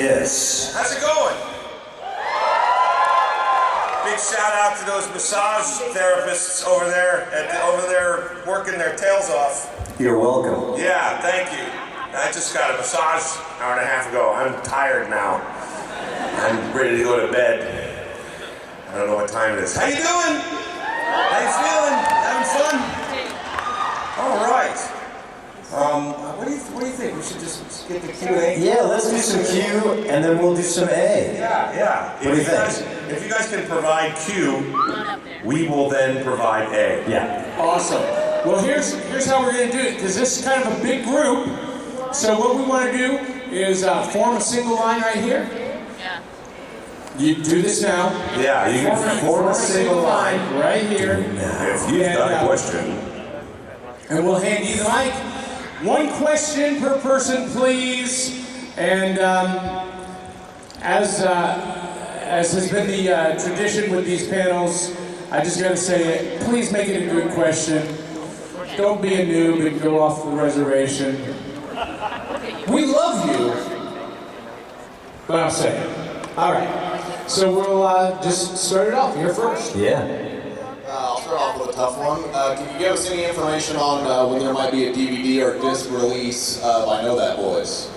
Yes. How's it going? Big shout out to those massage therapists over there, working their tails off. You're welcome. Yeah, thank you. I just got a massage an hour and a half ago. I'm tired now. I'm ready to go to bed. I don't know what time it is. How you doing? How you feeling? Having fun? All right. What do you think? We should just get the Q&A? Yeah, let's do some Q, and then we'll do some A. Yeah. What do you think? If you guys can provide Q, we will then provide A. Yeah. Awesome. Well, here's how we're going to do it, because this is kind of a big group. So what we want to do is form a single line right here. Yeah. You do this now. Yeah, you can Form a single line right here. If you've got a question. And we'll hand you the mic. One question per person, please. And as has been the tradition with these panels, I just got to say, please make it a good question. Don't be a noob and go off the reservation. We love you, but I'll say it. All right. So we'll just start it off. You're first. Yeah. I'll start off with a tough one. Can you give us any information on when there might be a DVD or disc release by Know That Voice?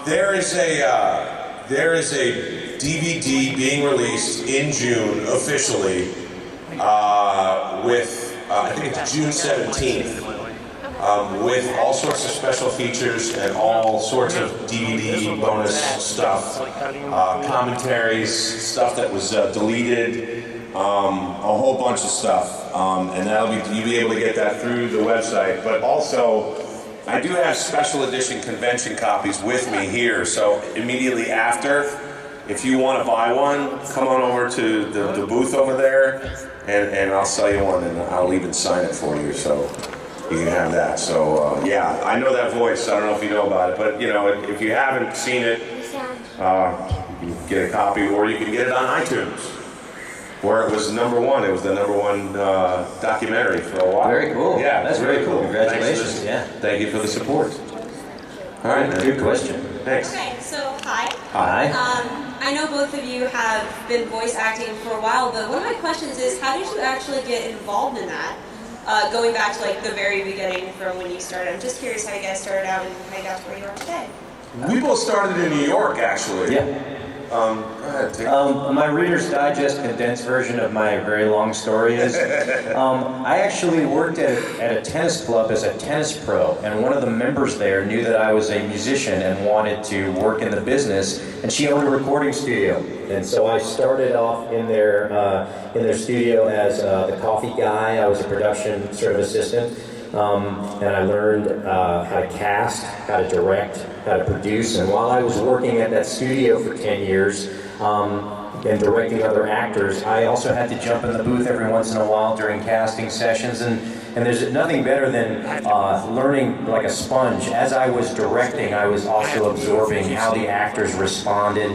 There is a DVD being released in June officially with I think it's June 17th with all sorts of special features and all sorts of DVD bonus stuff, commentaries, stuff that was deleted. A whole bunch of stuff, and you'll be able to get that through the website. But also, I do have special edition convention copies with me here. So immediately after, if you want to buy one, come on over to the booth over there, and I'll sell you one, and I'll even sign it for you, so you can have that. So yeah, I know that voice. I don't know if you know about it, but if you haven't seen it, you can get a copy, or you can get it on iTunes, where it was number one. It was the number one documentary for a while. Very cool. Yeah, that's very cool. Congratulations. Yeah. Thank you for the support. All right. Good question. Thanks. Okay, so hi. Hi. I know both of you have been voice acting for a while, but one of my questions is, how did you actually get involved in that? Going back to like the very beginning from when you started. I'm just curious how you guys started out and how you got to where you are today. We both started in New York, actually. Yeah. Go ahead. My Reader's Digest condensed version of my very long story is, I actually worked at a tennis club as a tennis pro, and one of the members there knew that I was a musician and wanted to work in the business, and she owned a recording studio. And so I started off in their studio as the coffee guy. I was a production sort of assistant. And I learned how to cast, how to direct, how to produce. And while I was working at that studio for 10 years and directing other actors, I also had to jump in the booth every once in a while during casting sessions. And there's nothing better than learning like a sponge. As I was directing, I was also absorbing how the actors responded.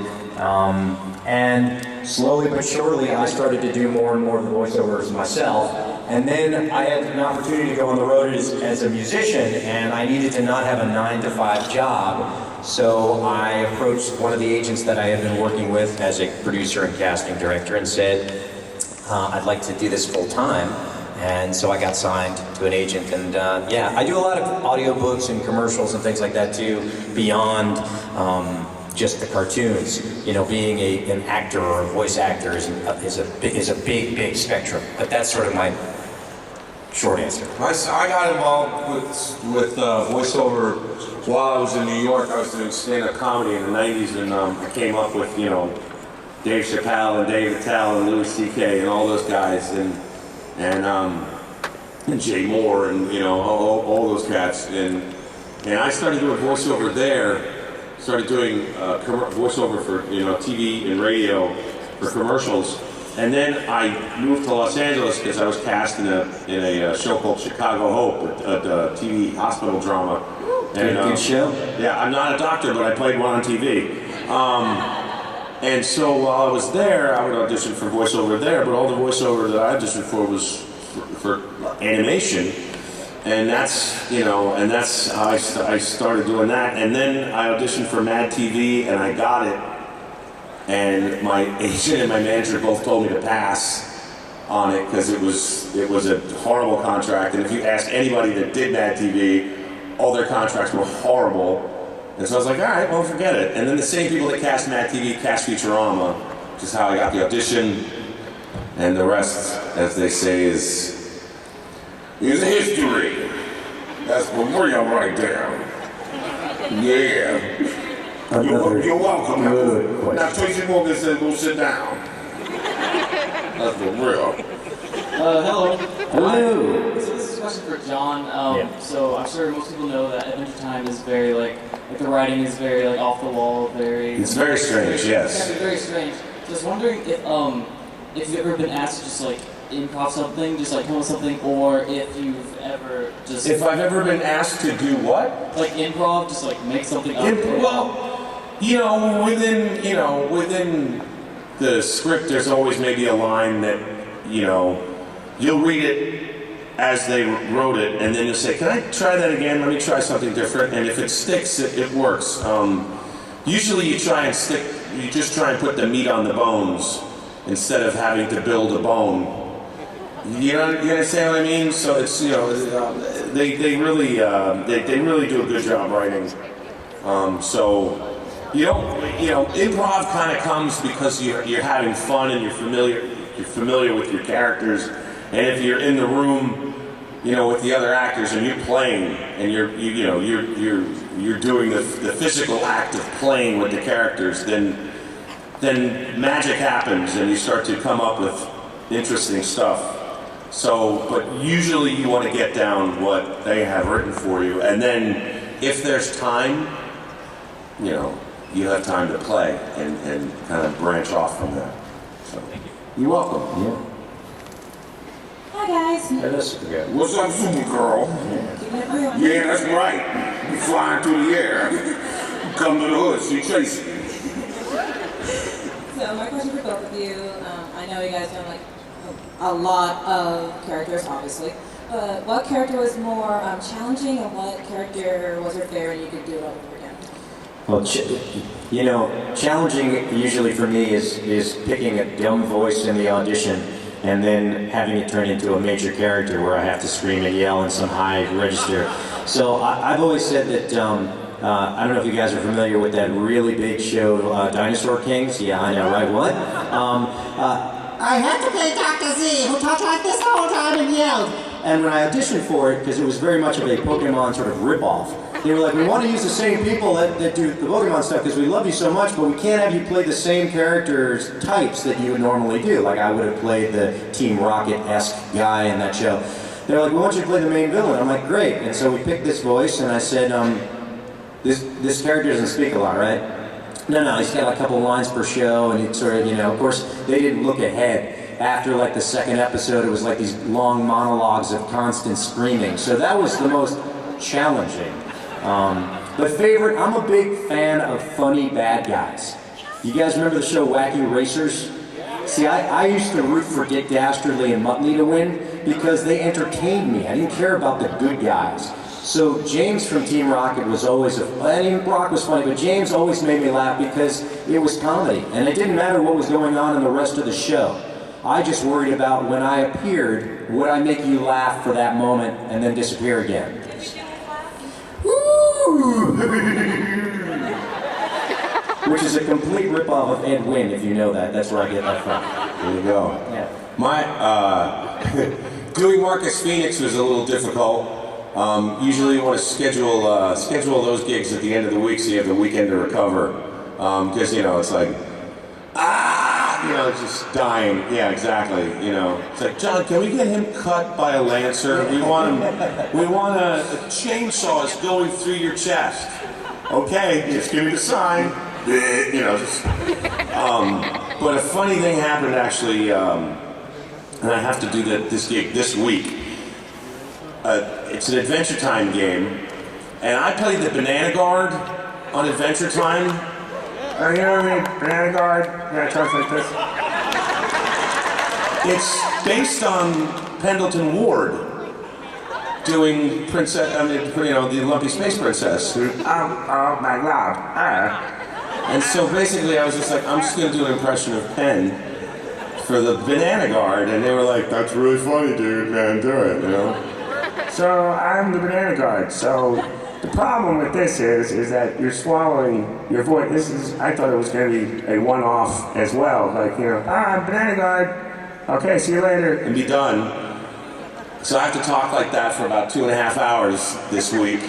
And slowly but surely, I started to do more and more of the voiceovers myself. And then I had an opportunity to go on the road as a musician, and I needed to not have a 9-to-5 job. So I approached one of the agents that I had been working with as a producer and casting director and said, I'd like to do this full time. And so I got signed to an agent, and yeah, I do a lot of audiobooks and commercials and things like that too, beyond just the cartoons. Being an actor or a voice actor is a big spectrum. But that's sort of my short answer. I got involved with voiceover while I was in New York. I was doing stand-up comedy in the 90s, and I came up with, Dave Chappelle and Dave Attell and Louis C.K. and all those guys, and Jay Moore and, all those cats. And I started doing voiceover there. Started doing voiceover for TV and radio for commercials, and then I moved to Los Angeles because I was cast in a show called Chicago Hope, a TV hospital drama. And, good show. Yeah, I'm not a doctor, but I played one on TV. And so while I was there, I would audition for voiceover there, but all the voiceover that I auditioned for was for animation. And that's, and that's how I started doing that. And then I auditioned for Mad TV, and I got it. And my agent and my manager both told me to pass on it because it was a horrible contract. And if you ask anybody that did Mad TV, all their contracts were horrible. And so I was like, all right, well, forget it. And then the same people that cast Mad TV cast Futurama, which is how I got the audition. And the rest, as they say, is history. That's memorial right there. Yeah. You're welcome. Now Tracy Morgan said, go sit down. That's memorial. Hello. Hello. So this is a question for John. So I'm sure most people know that Adventure Time is very like the writing is very like off the wall, very. It's very strange, yes. Yeah, very strange. So I was wondering if you've ever been asked to just like improv something, just like come up with something, or if you've ever just. If I've ever been asked to do what? Like improv, just like make something up. Well, within the script, there's always maybe a line that, you'll read it as they wrote it, and then you'll say, can I try that again? Let me try something different. And if it sticks, it works. Usually you just try and put the meat on the bones instead of having to build a bone. You understand what I mean? So it's, they really do a good job writing. So you don't, improv kind of comes because you're having fun and you're familiar with your characters, and if you're in the room, with the other actors and you're playing and you're doing the physical act of playing with the characters, then magic happens and you start to come up with interesting stuff. So, but usually you want to get down what they have written for you, and then if there's time, you have time to play and kind of branch off from that. So, you're welcome. Yeah. Hi guys. Hey, that's good. What's up, Supergirl? Yeah, that's right. You flying through the air. Come to the hood, see Tracy. So my question for both of you, I know you guys don't like a lot of characters, obviously, but what character was more challenging, and what character was your favorite and you could do it all over again? Well, challenging usually for me is picking a dumb voice in the audition and then having it turn into a major character where I have to scream and yell in some high register. So I've always said that, I don't know if you guys are familiar with that really big show, Dinosaur Kings. Yeah, I know, right? What? I had to play Dr. Z, who talked like this the whole time and yelled. And when I auditioned for it, because it was very much of a Pokemon sort of rip-off, they were like, we want to use the same people that do the Pokemon stuff because we love you so much, but we can't have you play the same characters types that you would normally do. Like I would have played the Team Rocket-esque guy in that show. They're like, we want you to play the main villain. I'm like, great. And so we picked this voice, and I said, this character doesn't speak a lot, right? No, he's got a couple lines per show, and he sort of, of course, they didn't look ahead. After like the second episode, it was like these long monologues of constant screaming. So that was the most challenging. But favorite, I'm a big fan of funny bad guys. You guys remember the show Wacky Racers? See, I used to root for Dick Dastardly and Muttley to win because they entertained me. I didn't care about the good guys. So James from Team Rocket was always Brock was funny, but James always made me laugh because it was comedy. And it didn't matter what was going on in the rest of the show. I just worried about when I appeared, would I make you laugh for that moment and then disappear again? Woo! Which is a complete ripoff of Ed Wynn, if you know that. That's where I get that from. There you go. Yeah. My doing Marcus Phoenix was a little difficult. Usually you want to schedule those gigs at the end of the week so you have the weekend to recover. Because it's like, just dying. Yeah, exactly. It's like, John, can we get him cut by a lancer? We want a chainsaw is going through your chest. Okay, just give me the sign. But a funny thing happened actually, and I have to do this gig this week. It's an Adventure Time game, and I played the Banana Guard on Adventure Time. You know what I mean? Banana Guard. Yeah, it sounds like this. It's based on Pendleton Ward. doing the Lumpy Space Princess. Oh my God. And so basically I was just like, I'm just going to do an impression of Penn for the Banana Guard, and they were like, that's really funny, dude, man, do it, you know? So I'm the Banana Guard, so the problem with this is that you're swallowing your voice. I thought it was going to be a one-off as well, like, I'm Banana Guard, okay, see you later, and be done. So I have to talk like that for about 2.5 hours this week.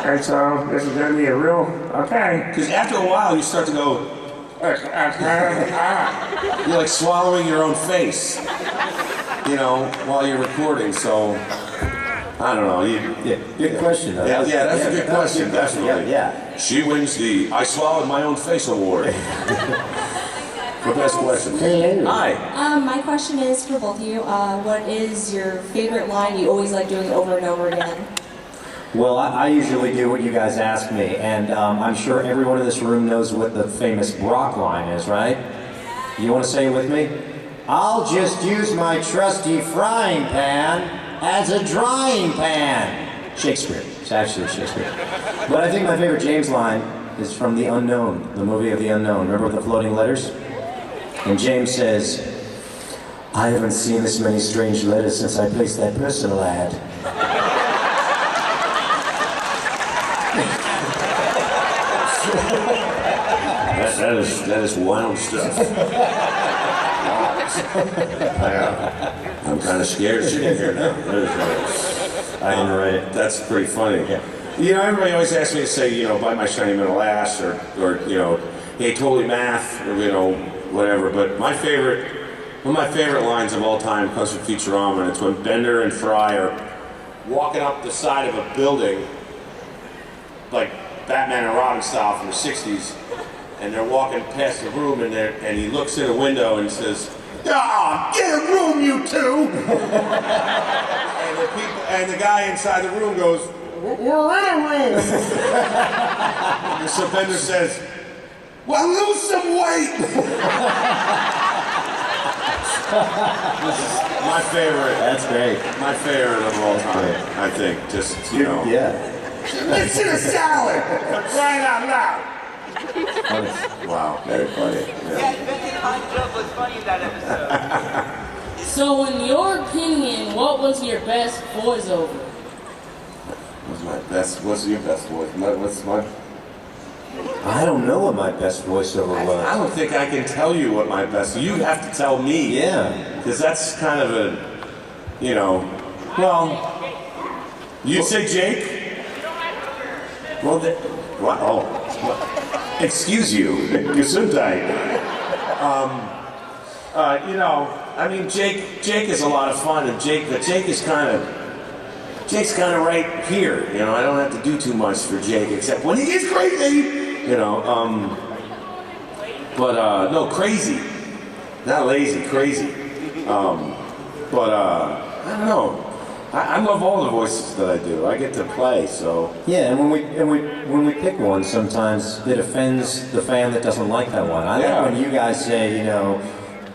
And so this is going to be a real, okay. Because after a while you start to go, you're like swallowing your own face, while you're recording, so, I don't know. Good question, though. Yeah, that's a good question, definitely. Yeah. She wins the I Swallowed My Own Face award. The best question. Hi. My question is for both of you. What is your favorite line you always like doing over and over again? Well, I usually do what you guys ask me, and I'm sure everyone in this room knows what the famous Brock line is, right? You want to say it with me? I'll just use my trusty frying pan as a drying pan. Shakespeare. It's actually Shakespeare. But I think my favorite James line is from The Unknown, the movie of The Unknown. Remember the floating letters? And James says, I haven't seen this many strange letters since I placed that personal ad. That is wild stuff. I'm kind of scared sitting here now. I didn't write it. That's pretty funny. Yeah. Everybody always asks me to say, bite my shiny middle ass, or hey, totally math, or whatever. But one of my favorite lines of all time comes from Futurama, and it's when Bender and Fry are walking up the side of a building, like Batman and Robin style from the '60s, and they're walking past the room, and he looks in a window and says, "Ah, get a room, you two!" and the guy inside the room goes, "We're in a room." And so Bender says, "Well, lose some weight." My favorite. That's great. My favorite of all time, I think. Just, Yeah. It's in a salad! For crying out loud! Wow, very funny. Yeah, was funny in that episode. So, in your opinion, what was your best voiceover? What's your best voice? What's my... I don't know what my best voiceover was. I don't think I can tell you what my best... You have to tell me. Yeah. Because that's kind of a, well... You'd say Jake? Well, what? Oh. Excuse you. Gesundheit. Jake is a lot of fun, and Jake's kind of right here. I don't have to do too much for Jake, except when he gets crazy. No, crazy. Not lazy, crazy. I don't know. I love all the voices that I do. I get to play, so. Yeah, and when we pick one, sometimes it offends the fan that doesn't like that one. I like when you guys say,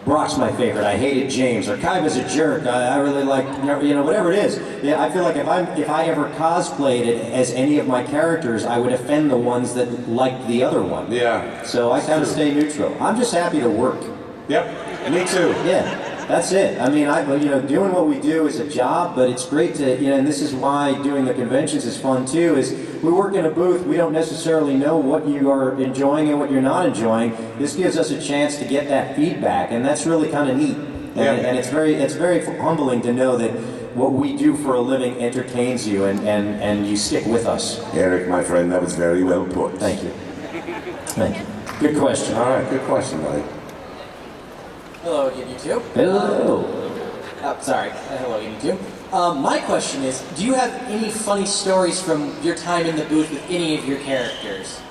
Brock's my favorite. I hated James, or Kaiba's a jerk. I really like, whatever it is. Yeah, I feel like if I ever cosplayed it as any of my characters, I would offend the ones that liked the other one. Yeah. So I kind of stay neutral. I'm just happy to work. Yep. Me too. Yeah. That's it. I mean, doing what we do is a job, but it's great to, and this is why doing the conventions is fun too, is we work in a booth, we don't necessarily know what you are enjoying and what you're not enjoying. This gives us a chance to get that feedback, and that's really kind of neat. And it's very humbling to know that what we do for a living entertains you, and you stick with us. Eric, my friend, that was very well put. Thank you. Thank you. Good question. All right, good question, buddy. Hello again, you two. Hello. Sorry. Hello again, you two. My question is, do you have any funny stories from your time in the booth with any of your characters?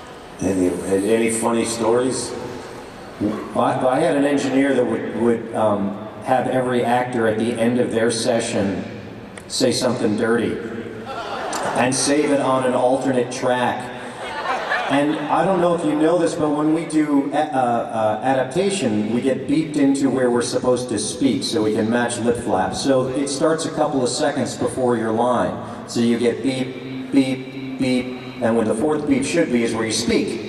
Any funny stories? I had an engineer that would have every actor at the end of their session say something dirty and save it on an alternate track And I don't know if you know this, but when we do adaptation, we get beeped into where we're supposed to speak so we can match lip flaps. So it starts a couple of seconds before your line. So you get beep, beep, beep, and when the fourth beep should be is where you speak.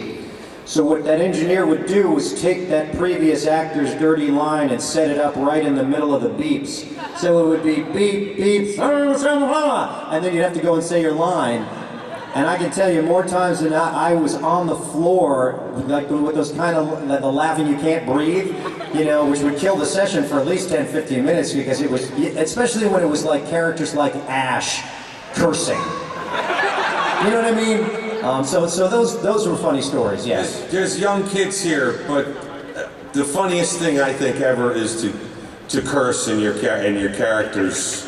So what that engineer would do was take that previous actor's dirty line and set it up right in the middle of the beeps. So it would be beep, beep, and then you'd have to go and say your line. And I can tell you more times than not, I was on the floor, like with those kind of, the laughing you can't breathe, you know, which would kill the session for at least 10, 15 minutes because it was, especially when it was like characters like Ash cursing. You know what I mean? So those were funny stories, yes. There's young kids here, but the funniest thing I think ever is to curse in your character's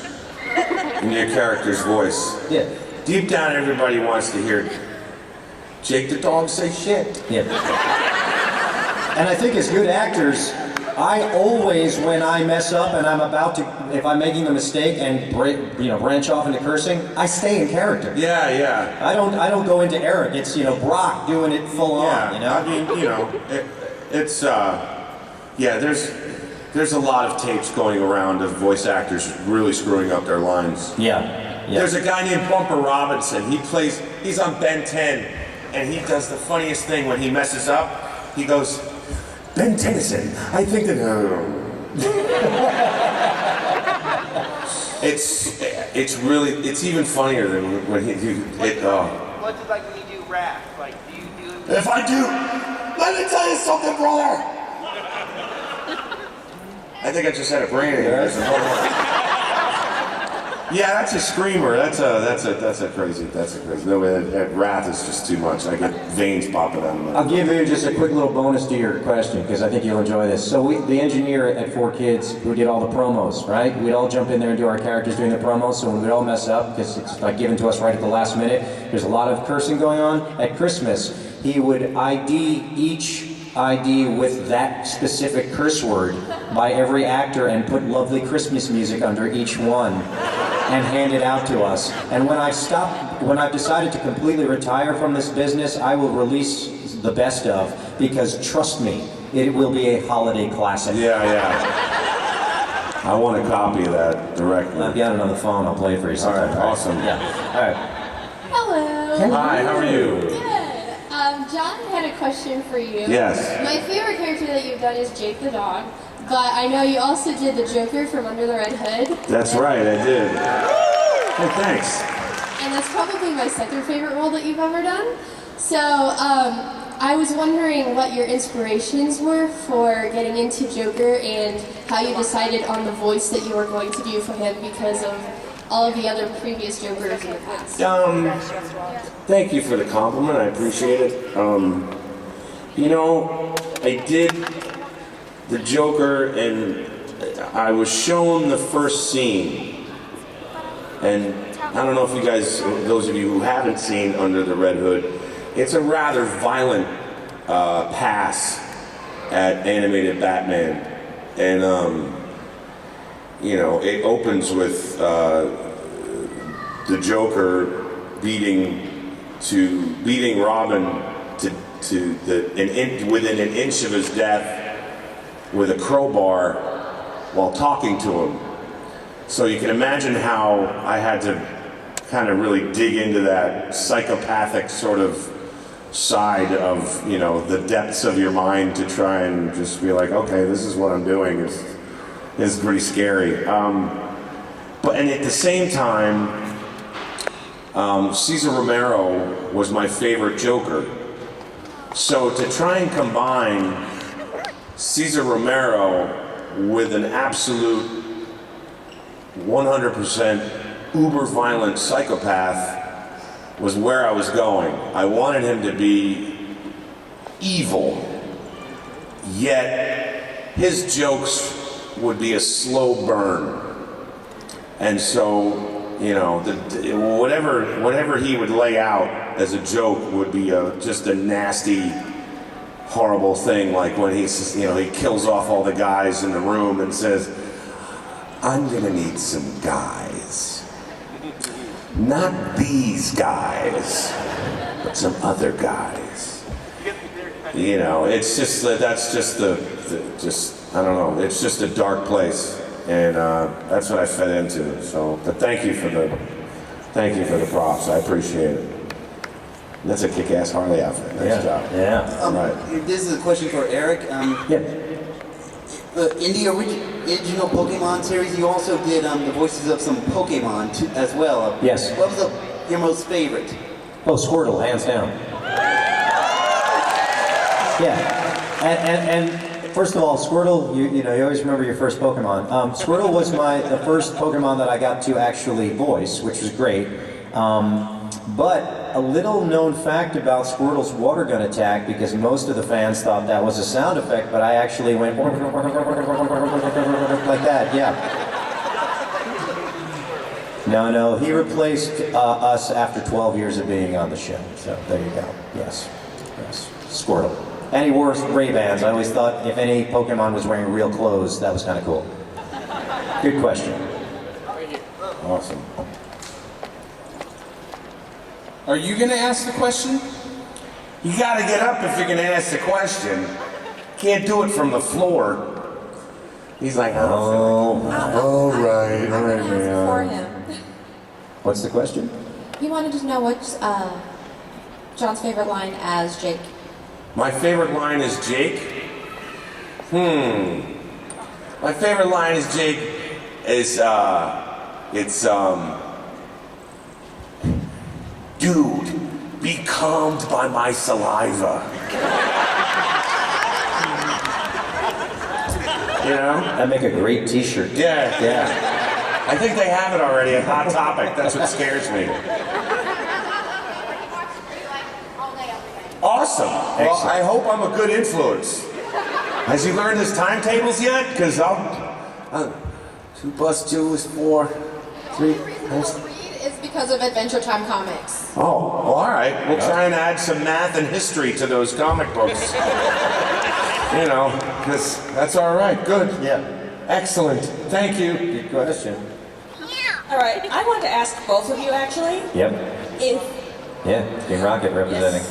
voice. Yeah. Deep down, everybody wants to hear Jake the dog say shit. Yeah. And I think as good actors, I always, when I mess up and I'm about to, if I'm making a mistake and branch off into cursing, I stay in character. Yeah, yeah. I don't go into Eric. It's Brock doing it full on. You know. I mean, there's a lot of tapes going around of voice actors really screwing up their lines. Yeah. There's a guy named Bumper Robinson. He's on Ben 10, and he does the funniest thing when he messes up. He goes, Ben Tennyson, I think that. It's even funnier than when he do it. What's it like when you do rap? Like, do you do? If I do, let me tell you something, brother. I think I just had a brain aneurysm. Yeah, that's a screamer. That's a crazy. No, that wrath is just too much. I get veins popping out of my. I'll give you just a quick little bonus to your question because I think you'll enjoy this. So the engineer at 4Kids who did all the promos, right? We'd all jump in there and do our characters doing the promos. So when we'd all mess up, because it's like given to us right at the last minute, there's a lot of cursing going on. At Christmas, he would ID each ID with that specific curse word by every actor and put lovely Christmas music under each one and hand it out to us. And when I've decided to completely retire from this business, I will release the best of, because trust me, it will be a holiday classic. Yeah. I want a copy of that directly. I've got it on the phone, I'll play it for you sometime. All right, awesome. Yeah, all right. Hello. Hi, how are you? Good. John had a question for you. Yes. My favorite character that you've done is Jake the dog, but I know you also did the Joker from Under the Red Hood. That's right, I did. Oh, thanks. And that's probably my second favorite role that you've ever done. So, I was wondering what your inspirations were for getting into Joker and how you decided on the voice that you were going to do for him because of all of the other previous Jokers in the past. Thank you for the compliment, I appreciate it. I did the Joker and I was shown the first scene. And I don't know if you guys, those of you who haven't seen Under the Red Hood, it's a rather violent pass at animated Batman. And, it opens with the Joker beating Robin within an inch of his death with a crowbar while talking to him. So you can imagine how I had to kind of really dig into that psychopathic sort of side of, the depths of your mind to try and just be like, okay, this is what I'm doing. It's pretty scary. And at the same time, Cesar Romero was my favorite Joker. So to try and combine Cesar Romero with an absolute 100% uber-violent psychopath was where I was going. I wanted him to be evil, yet his jokes would be a slow burn. And so, whatever he would lay out as a joke would be just a nasty, horrible thing, like when he kills off all the guys in the room and says, I'm gonna need some guys. Not these guys. but some other guys. You know, it's just that's just I don't know. It's just a dark place, and that's what I fed into. So, but thank you for the props. I appreciate it. That's a kick-ass Harley outfit. Nice job. Yeah. Right. This is a question for Eric. In the original Pokemon series, you also did the voices of some Pokemon as well. Yes. What was your most favorite? Oh, Squirtle, hands down. Yeah. And first of all, Squirtle, you know, you always remember your first Pokemon. Squirtle was the first Pokemon that I got to actually voice, which was great. But a little known fact about Squirtle's water gun attack, because most of the fans thought that was a sound effect, but I actually went like that, yeah. No, he replaced us after 12 years of being on the show, so there you go, yes, Squirtle. And he wore Ray-Bans. I always thought if any Pokemon was wearing real clothes, that was kind of cool. Good question. Awesome. Are you gonna ask the question? You gotta get up if you're gonna ask the question. Can't do it from the floor. He's like, all right, For man. him. What's the question? He wanted to know what's John's favorite line as Jake. My favorite line is Jake. My favorite line is Jake is dude, be calmed by my saliva. You know? That'd make a great t-shirt. Yeah. I think they have it already at Hot Topic. That's what scares me. Awesome. Well, I hope I'm a good influence. Has he learned his timetables yet? Because 2 + 2 is 4. 3. Is because of Adventure Time comics. Oh, well, all right. We'll try and add some math and history to those comic books. You know, because that's all right. Good. Yeah. Excellent. Thank you. Good question. All right, I wanted to ask both of you actually. Yep. If King Rocket representing.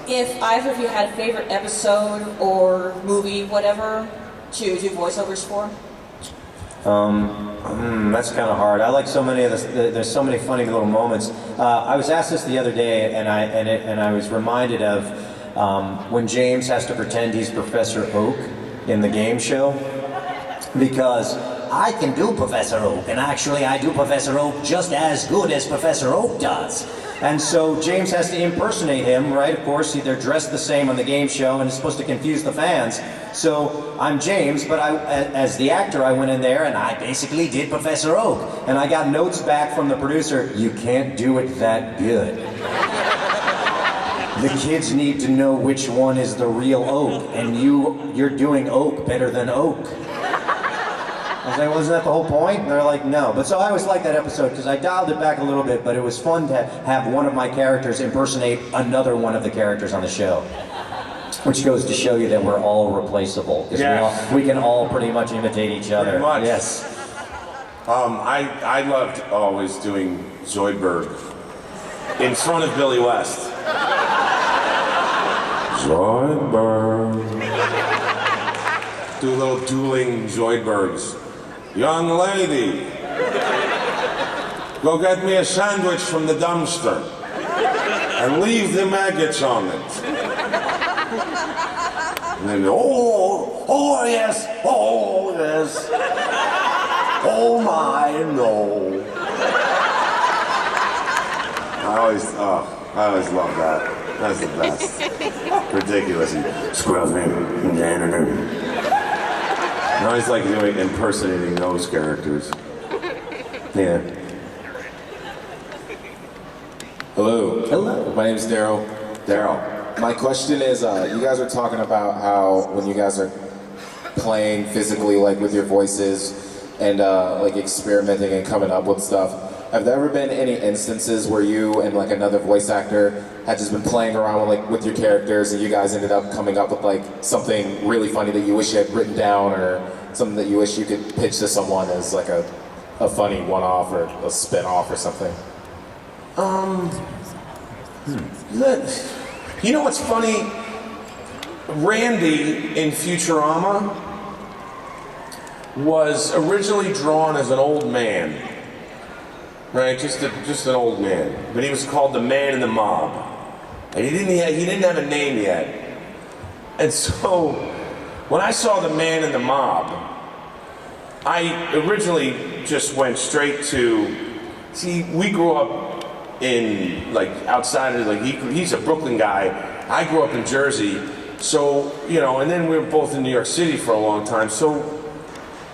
if either of you had a favorite episode or movie, whatever, to do voiceovers for. That's kind of hard. I like so many of there's so many funny little moments. I was asked this the other day, and I was reminded of when James has to pretend he's Professor Oak in the game show, because I can do Professor Oak, and actually I do Professor Oak just as good as Professor Oak does. And so James has to impersonate him, right? Of course, they're dressed the same on the game show, and it's supposed to confuse the fans. So I'm James, but as the actor, I went in there and I basically did Professor Oak. And I got notes back from the producer, you can't do it that good. The kids need to know which one is the real Oak, and you're doing Oak better than Oak. I was like, well, isn't that the whole point? And they're like, no. But so I always liked that episode because I dialed it back a little bit, but it was fun to have one of my characters impersonate another one of the characters on the show. Which goes to show you that we're all replaceable. Because we can all pretty much imitate each other. Pretty much. Yes. I loved always doing Zoidberg in front of Billy West. Zoidberg. Do little dueling Zoidbergs. Young lady, go get me a sandwich from the dumpster and leave the maggots on it. And then, oh yes, oh yes, oh my, no. I always love that. That's the best. Ridiculous. Scruffy, janitor. I always like impersonating those characters. Yeah. Hello. Hello. My name is Daryl. My question is, you guys are talking about how when you guys are playing physically, like with your voices, and like experimenting and coming up with stuff, have there ever been any instances where you and like another voice actor had just been playing around with your characters, and you guys ended up coming up with like something really funny that you wish you had written down, or something that you wish you could pitch to someone as like a funny one-off or a spin-off or something? You know what's funny? Randy in Futurama was originally drawn as an old man, right? Just an old man, but he was called the Man in the Mob, and he didn't have a name yet. And so when I saw the Man in the Mob, I originally just went straight to, see, we grew up in, like, outside of, like, he's a Brooklyn guy. I grew up in Jersey, so, you know, and then we were both in New York City for a long time. So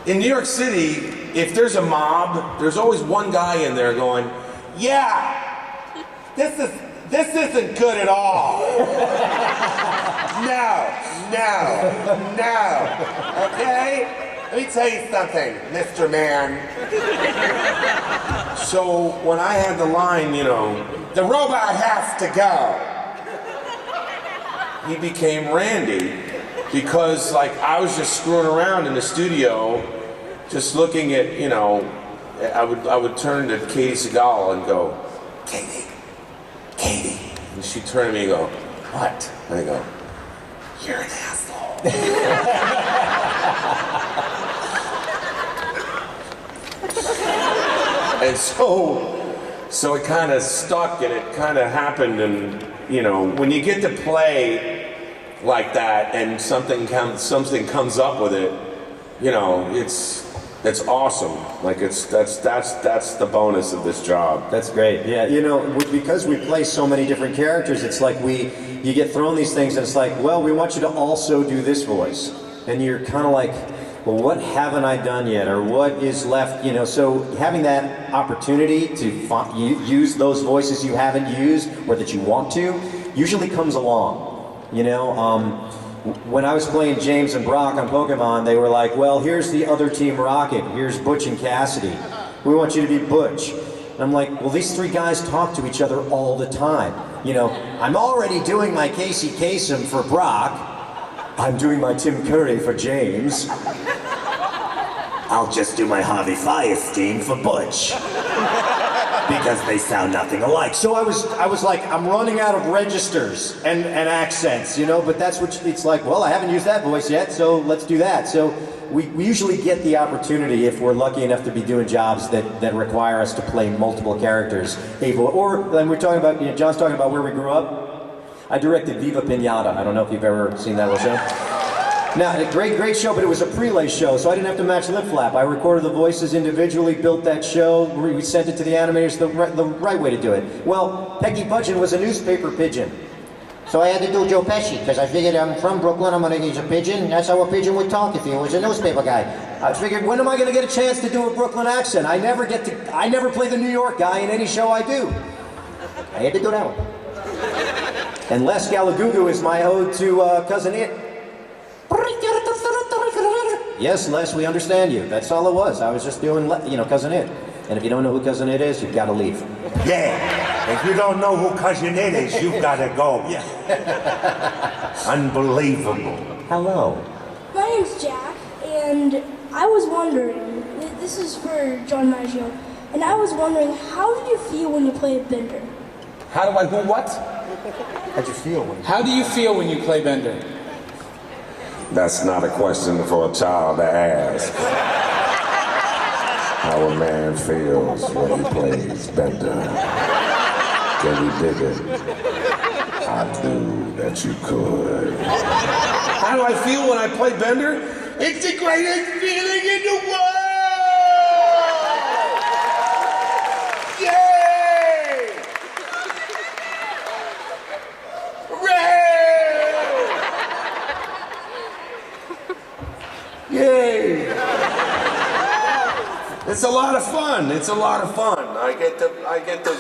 in New York City, if there's a mob, there's always one guy in there going, yeah, this isn't good at all. No, okay? Let me tell you something, Mr. Man. So when I had the line, you know, the robot has to go, he became Randy because, like, I was just screwing around in the studio, just looking at, you know, I would turn to Katie Seagal and go, Katie. And she'd turn to me and go, what? And I go, you're an asshole. And so it kind of stuck and it kind of happened, and, you know, when you get to play like that and something comes up with it, you know, it's awesome. Like, that's the bonus of this job. That's great. Yeah, you know, because we play so many different characters, it's like you get thrown these things and it's like, well, we want you to also do this voice. And you're kind of like, well, what haven't I done yet? Or what is left, you know? So having that opportunity to use those voices you haven't used or that you want to usually comes along, you know? When I was playing James and Brock on Pokemon, they were like, well, here's the other Team Rocket. Here's Butch and Cassidy. We want you to be Butch. And I'm like, well, these three guys talk to each other all the time. You know, I'm already doing my Casey Kasem for Brock. I'm doing my Tim Curry for James. I'll just do my Harvey Firestein for Butch. Because they sound nothing alike. So I was like, I'm running out of registers and accents, you know, but that's what it's like, well, I haven't used that voice yet, so let's do that. So we usually get the opportunity, if we're lucky enough to be doing jobs that require us to play multiple characters. Or we're talking about, you know, John's talking about where we grew up. I directed Viva Pinata. I don't know if you've ever seen that little show. Now, a great show, but it was a prelay show, so I didn't have to match lip flap. I recorded the voices individually, built that show, we sent it to the animators, the right way to do it. Well, Peggy Budgeon was a newspaper pigeon. So I had to do Joe Pesci, because I figured I'm from Brooklyn, I'm going to use a pigeon. That's how a pigeon would talk if he was a newspaper guy. I figured, when am I going to get a chance to do a Brooklyn accent? I never play the New York guy in any show I do. I had to do that one. And Les Galagugu is my ode to Cousin It. Yes, Les, we understand you. That's all it was. I was just doing, you know, Cousin It. And if you don't know who Cousin It is, you've got to leave. Yeah. If you don't know who Cousin It is, you've got to go. Yeah. Unbelievable. Hello. My name's Jack, and I was wondering, this is for John DiMaggio, and I was wondering, how did you feel when you played Bender? How do I, who, what? How'd you feel when How do you feel when you play Bender? That's not a question for a child to ask. How a man feels when he plays Bender. Can you dig it? I knew that you could. How do I feel when I play Bender? It's the greatest feeling in the world! Yay! Hooray! Yay! It's a lot of fun. It's a lot of fun. I get to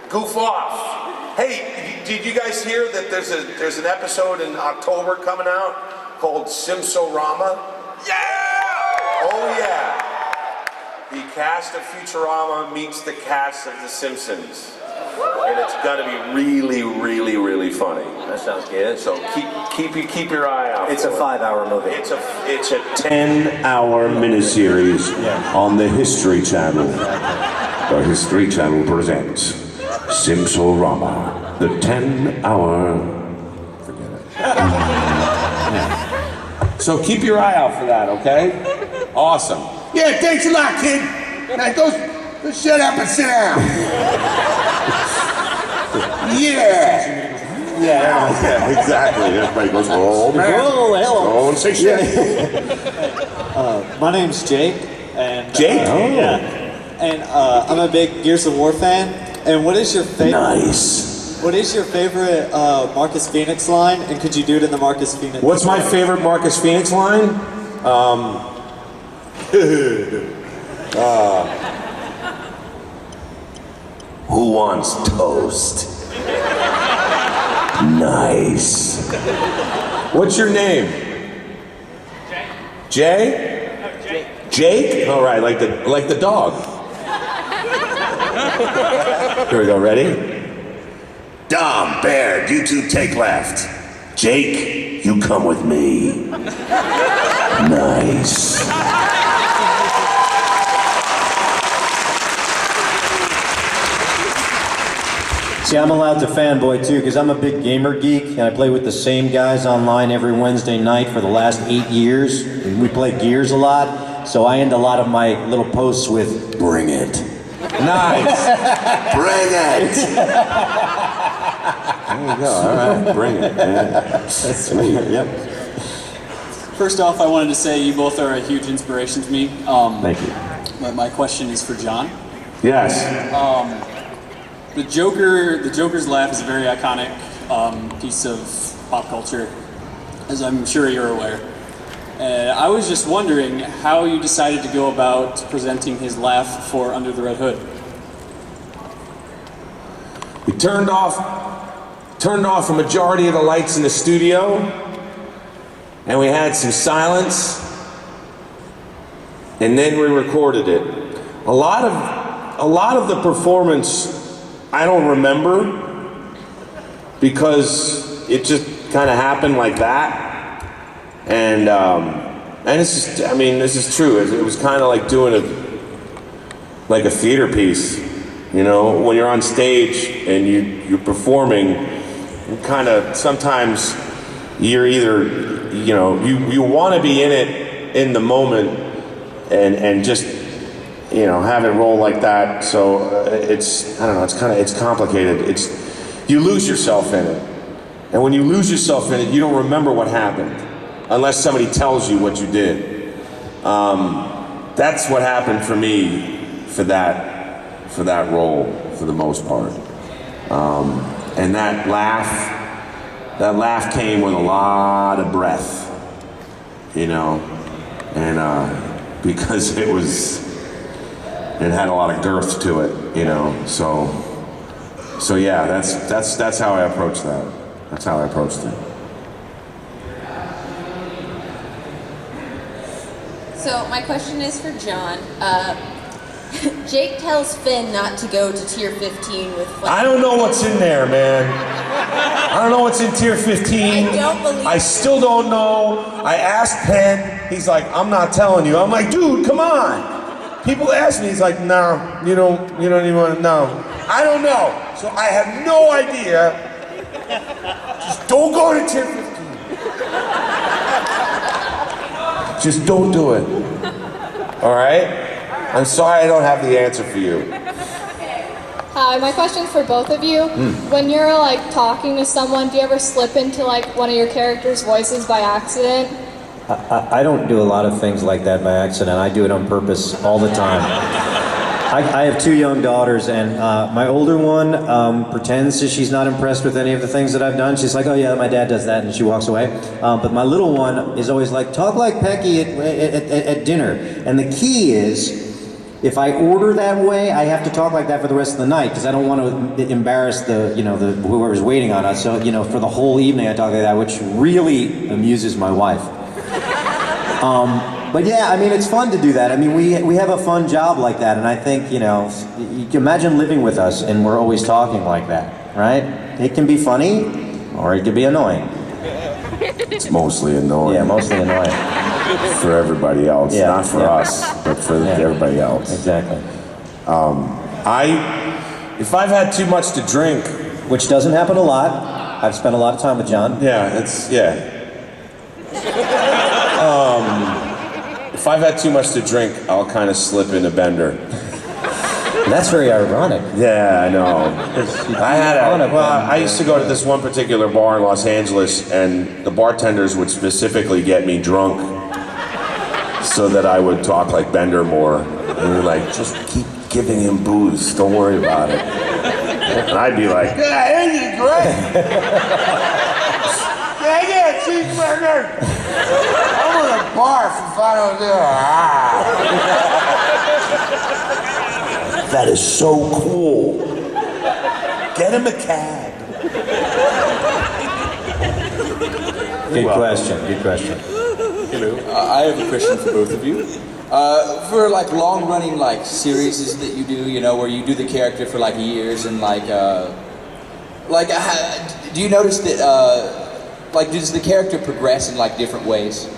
goof off. Hey, did you guys hear that there's an episode in October coming out called Simsorama? Yeah! Oh yeah. The cast of Futurama meets the cast of The Simpsons. And it's gonna be really, really, really funny. That sounds good. So keep your eye out. It's a 5-hour movie. It's a 10-hour miniseries on the History Channel. The History Channel presents Simsorama the 10-hour. Forget it. So keep your eye out for that, okay? Awesome. Yeah, thanks a lot, kid. Now go shut up and sit down. Yeah. Yeah, exactly. Everybody goes, oh, man. Oh, hello. Don't say shit. My name's Jake. And, Jake? Yeah. And I'm a big Gears of War fan. And what is your favorite? Nice. What is your favorite Marcus Phoenix line? And could you do it in the Marcus Phoenix? What's my favorite Marcus Phoenix line? Who wants toast? Nice. What's your name? Jay. Jay? Jake? All right, like the dog. Here we go, ready? Dom, Baird, you two take left. Jake, you come with me. Nice. See, I'm allowed to fanboy too, because I'm a big gamer geek, and I play with the same guys online every Wednesday night for the last 8 years. And we play Gears a lot, so I end a lot of my little posts with, bring it. Nice. Bring it. There you go, all right, bring it, man. That's sweet, yep. First off, I wanted to say you both are a huge inspiration to me. Thank you. My question is for John. Yes. The Joker's laugh is a very iconic piece of pop culture, as I'm sure you're aware. I was just wondering how you decided to go about presenting his laugh for Under the Red Hood. We turned off a majority of the lights in the studio, and we had some silence, and then we recorded it. A lot of the performance I don't remember, because it just kind of happened like that. And it's just, I mean, this is true. It was kind of like doing a theater piece, you know, when you're on stage and you're performing, kind of, sometimes you're either, you know, you want to be in it in the moment and just, you know, have it roll like that. So it's, I don't know, it's complicated. You lose yourself in it. And when you lose yourself in it, you don't remember what happened unless somebody tells you what you did. That's what happened for me for that role, for the most part. And that laugh came with a lot of breath, you know, and because it had a lot of girth to it, you know. So yeah, that's how I approached that. That's how I approached it. So my question is for John. Jake tells Finn not to go to tier 15 with Flash. I don't know what's in there, man. I don't know what's in tier 15. I don't believe I still don't know. I asked Penn. He's like, I'm not telling you. I'm like, dude, come on. People ask me. He's like, no, you don't even want to know. I don't know. So I have no idea. Just don't go to tier 15. Just don't do it. All right? I'm sorry I don't have the answer for you. Hi, my question's for both of you. When you're like talking to someone, do you ever slip into like one of your characters' voices by accident? I don't do a lot of things like that by accident. I do it on purpose all the time. I have 2 young daughters, and my older one pretends that she's not impressed with any of the things that I've done. She's like, oh yeah, my dad does that, and she walks away. But my little one is always like, talk like Pecky at dinner. And the key is, if I order that way, I have to talk like that for the rest of the night, because I don't want to embarrass whoever's waiting on us. So, you know, for the whole evening I talk like that, which really amuses my wife. But yeah, I mean, it's fun to do that. I mean, we have a fun job like that, and I think, you know, you can imagine living with us and we're always talking like that, right? It can be funny, or it can be annoying. It's mostly annoying. Yeah, mostly annoying. For everybody else, Yeah, not for us, but for everybody else. Exactly. If I've had too much to drink, which doesn't happen a lot. I've spent a lot of time with John. Yeah, if I've had too much to drink, I'll kind of slip into Bender. That's very ironic. Yeah, I know. I used to go to this one particular bar in Los Angeles, and the bartenders would specifically get me drunk so that I would talk like Bender more. And they're like, just keep giving him booze, don't worry about it. And I'd be like, yeah, this is great. Can I get a cheeseburger? I'm in a bar for $5. That is so cool. Get him a cab. Good question. Hello. I have a question for both of you. For like long-running like series that you do, you know, where you do the character for like years and do you notice that does the character progress in like different ways,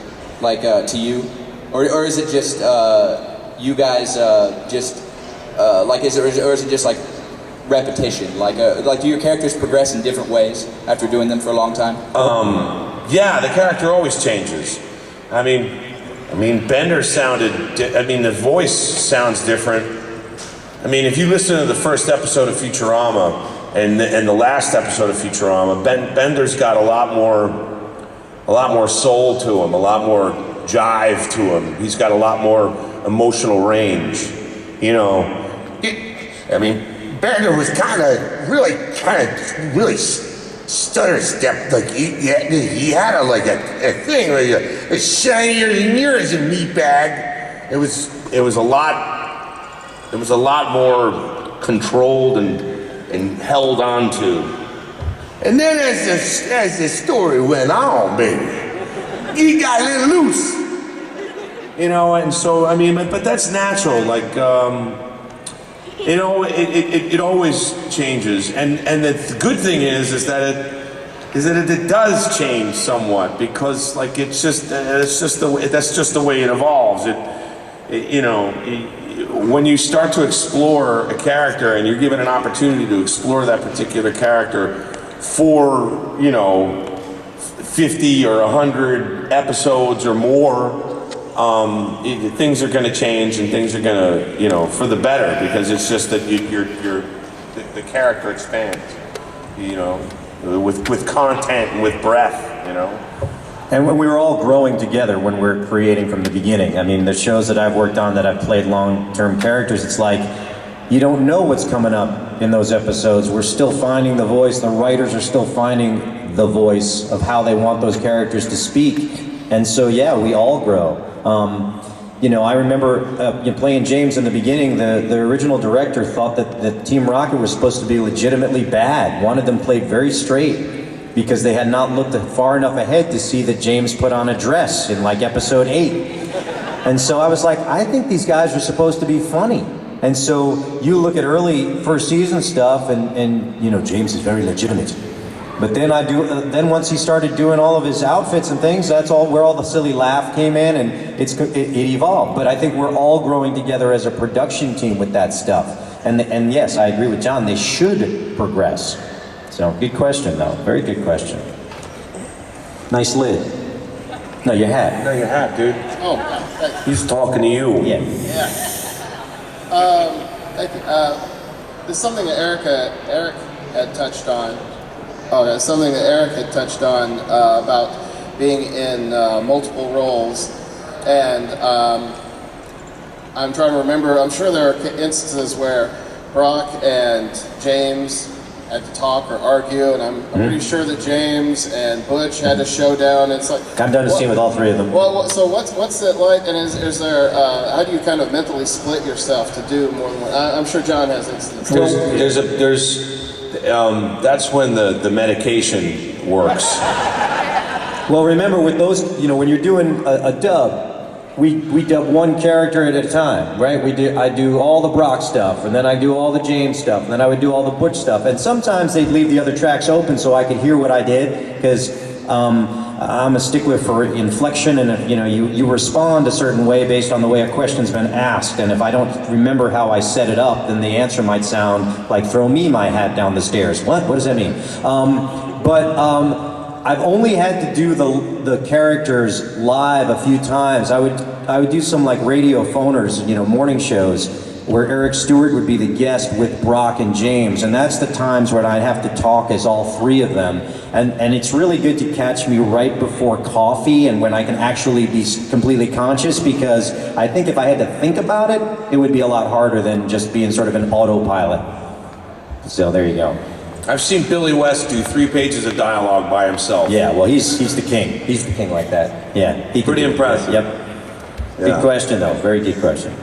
like to you, or is it just you guys or is it just like repetition? Like do your characters progress in different ways after doing them for a long time? Yeah, the character always changes. I mean, Bender the voice sounds different. I mean, if you listen to the first episode of Futurama and the last episode of Futurama, Bender's got a lot more soul to him, a lot more jive to him. He's got a lot more emotional range, you know. Bender was kind of really stutter step. Like he had a thing like a shinier than yours, a meat bag. It was a lot more controlled and held on to. And then as the story went on, baby, he got a little loose. You know, and so but that's natural. Like it always changes, and the good thing is that it does change somewhat, because like that's just the way it evolves. When you start to explore a character and you're given an opportunity to explore that particular character for 50 or 100 episodes or more, things are going to change, and things are going to, for the better, because it's just that the character expands, with content and with breadth, And when we were all growing together when we're creating from the beginning. I mean, the shows that I've worked on that I've played long-term characters, it's like you don't know what's coming up in those episodes. We're still finding the voice. The writers are still finding the voice of how they want those characters to speak. And so, yeah, we all grow. I remember playing James in the beginning. The original director thought that Team Rocket was supposed to be legitimately bad, wanted them played very straight, because they had not looked far enough ahead to see that James put on a dress in like episode 8. And so I was like, I think these guys are supposed to be funny. And so you look at early first season stuff, and James is very legitimate. But then once he started doing all of his outfits and things, that's all where all the silly laugh came in, and it evolved. But I think we're all growing together as a production team with that stuff. And yes, I agree with John, they should progress. So, good question though, very good question. Nice lid. No, your hat. No, your hat, dude. Oh, thank you. He's talking to you. Yeah. Thank you. There's something that Eric had touched on. Oh, yeah, something that Eric had touched on about being in multiple roles, and I'm trying to remember. I'm sure there are instances where Brock and James had to talk or argue, and I'm pretty sure that James and Butch had a showdown. It's like I've done a scene with all three of them. Well, so what's it like? And is there how do you kind of mentally split yourself to do more than one? I'm sure John has instances. That's when the medication works. Well, remember with those, when you're doing a dub, we dub one character at a time, right? I do all the Brock stuff, and then I do all the James stuff, and then I would do all the Butch stuff. And sometimes they'd leave the other tracks open so I could hear what I did, because I'm a stickler for inflection, and if, you respond a certain way based on the way a question's been asked. And if I don't remember how I set it up, then the answer might sound like "throw me my hat down the stairs." What does that mean? I've only had to do the characters live a few times. I would do some like radio phoners, morning shows, where Eric Stuart would be the guest with Brock and James, and that's the times when I have to talk as all three of them. And it's really good to catch me right before coffee and when I can actually be completely conscious, because I think if I had to think about it, it would be a lot harder than just being sort of an autopilot. So there you go. I've seen Billy West do 3 pages of dialogue by himself. Yeah, well, he's the king. He's the king like that. Yeah. Pretty impressive. Yep. Yeah. Good question, though. Very good question.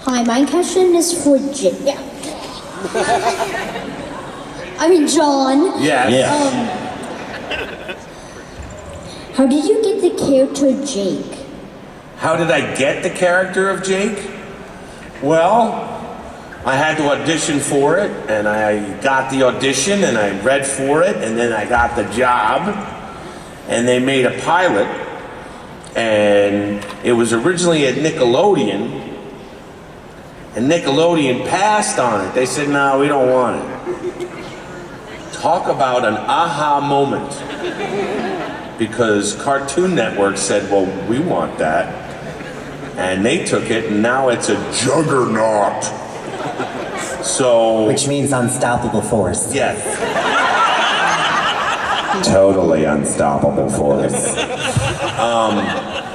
Hi, my question is for Jake. John. Yeah. How did you get the character Jake? How did I get the character of Jake? Well, I had to audition for it, and I got the audition, and I read for it, and then I got the job, and they made a pilot, and it was originally at Nickelodeon, and Nickelodeon passed on it. They said, no, we don't want it. Talk about an aha moment, because Cartoon Network said, well, we want that, and they took it, and now it's a juggernaut. So, which means unstoppable force. Yes. Totally unstoppable force.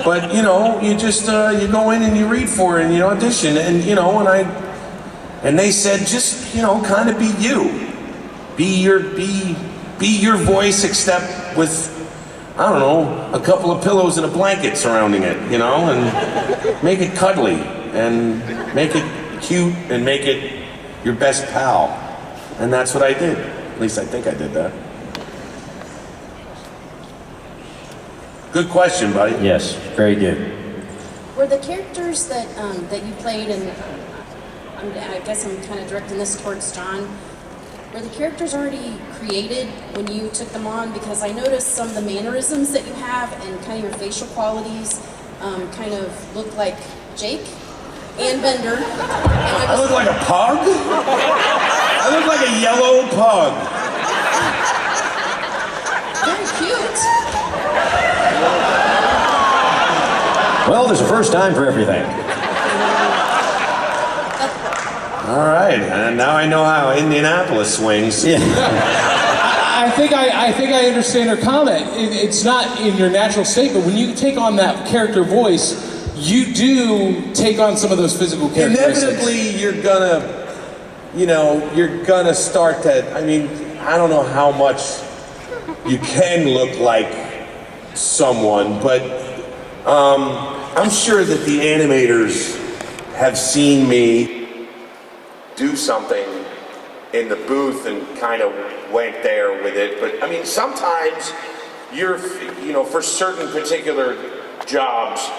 But you just you go in and you read for it and you audition, and and they said just kind of be you, be your voice, except with I don't know, a couple of pillows and a blanket surrounding it, and make it cuddly and make it cute and make it your best pal. And that's what I did. At least I think I did that. Good question, buddy. Yes, very good. Were the characters that you played, and I guess I'm kind of directing this towards John, were the characters already created when you took them on? Because I noticed some of the mannerisms that you have and kind of your facial qualities kind of look like Jake and Bender. I look like a pug? I look like a yellow pug. Very cute. Well, there's a first time for everything. All right, and now I know how Indianapolis swings. Yeah. I think I understand her comment. It's not in your natural state, but when you take on that character voice, you do take on some of those physical characteristics. Inevitably, you're gonna start to, I don't know how much you can look like someone, but I'm sure that the animators have seen me do something in the booth and kind of went there with it. But sometimes for certain particular jobs,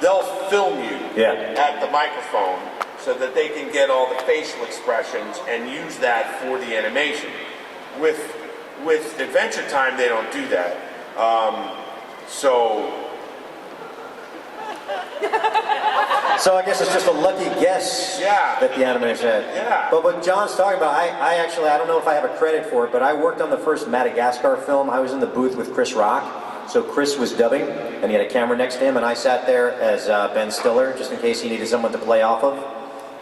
they'll film you at the microphone so that they can get all the facial expressions and use that for the animation. With Adventure Time, they don't do that. So I guess it's just a lucky guess that the animators had. Yeah. But what John's talking about, I don't know if I have a credit for it, but I worked on the first Madagascar film. I was in the booth with Chris Rock. So Chris was dubbing, and he had a camera next to him, and I sat there as Ben Stiller, just in case he needed someone to play off of.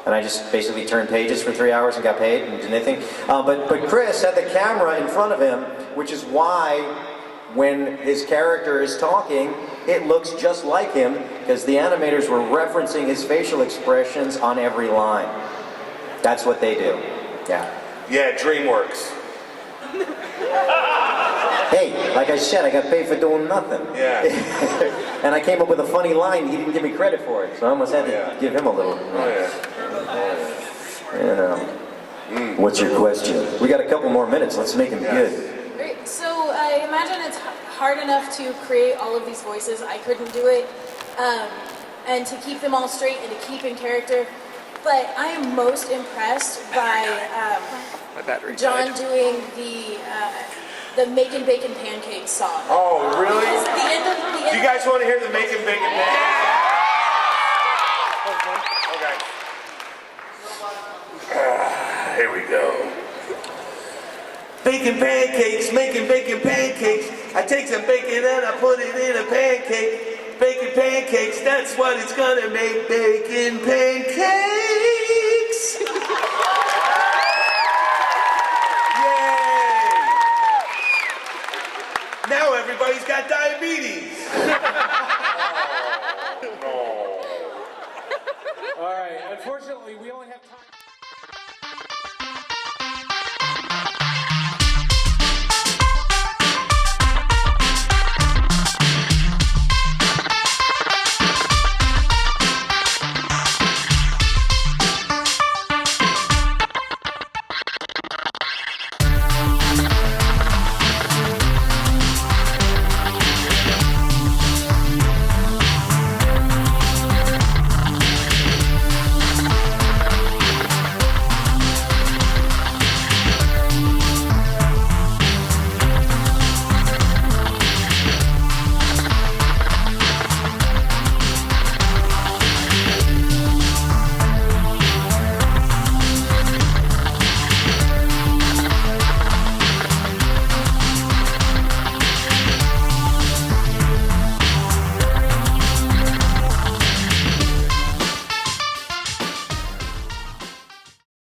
And I just basically turned pages for 3 hours and got paid and did anything. But Chris had the camera in front of him, which is why when his character is talking, it looks just like him, because the animators were referencing his facial expressions on every line. That's what they do. Yeah. Yeah, DreamWorks. Hey, like I said, I got paid for doing nothing. Yeah. And I came up with a funny line, he didn't give me credit for it, so I almost had to give him a little. What's your question? We got a couple more minutes, let's make them good. Great. So I imagine it's hard enough to create all of these voices. I couldn't do it. And to keep them all straight and to keep in character. But I am most impressed by John doing the the Making Bacon Pancakes song. Oh, really? It's the end of the end. Do you guys want to hear the Making Bacon Pancakes? Okay. Here we go. Bacon pancakes, making bacon pancakes. I take some bacon and I put it in a pancake. Bacon pancakes, that's what it's gonna make. Bacon pancakes. Yay! Now everybody's got diabetes. All right, unfortunately, we only have time.